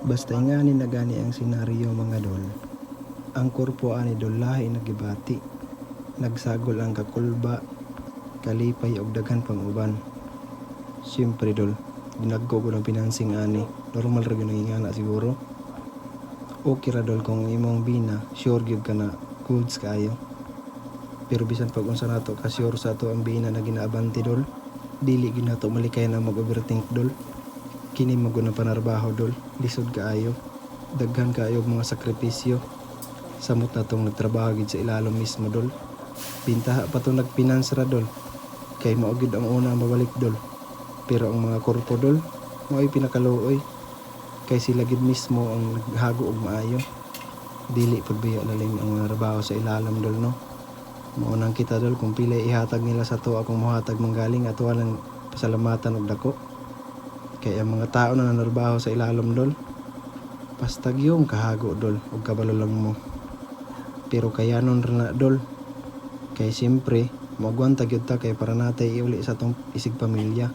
Basta nga ni nagani ang senaryo mga dol. Ang korpo ani dol lahi nagibati. Nagsagol ang kakulba, kalipay og daghan pang uban. Siyempre dol, ginagko ko ng pinansing ani. Normal ra gyud nangingana siguro. Okay ra dol kung imong bina, sure gyud ka na goods kayo. Pero bisan pag unsa nato ka sure sa ato ang bina na ginaabanti dol, dili gyud nato malikay na mag-overthink dol. Kini mo na panarbaho dol, lisod kaayo. Daghan kaayo mga sakripisyo. Samot na tong nagtrabaho gid sa ilalom mismo dol. Pintaha pa tong nagpinans ra dol. Kay mao gid ang una mabalik dol. Pero ang mga korpo dol, mao'y pinakaluoy. Kay sila gid mismo ang naghago og maayo. Dili pagbiya lalim ang mga trabaho sa ilalom dol no. Mao nang kita dol kung pila ihatag nila sa to akong mohatag manggaling ato lang pasalamatan og dako. Kay ang mga tao na nanarbaho sa ilalom dol, pastag yung kahago dol og kabalo lang mo. Pero kayanon ra na dol. Kay siyempre, magwanta gyud ta kay para natay iuli sa atong isig pamilya.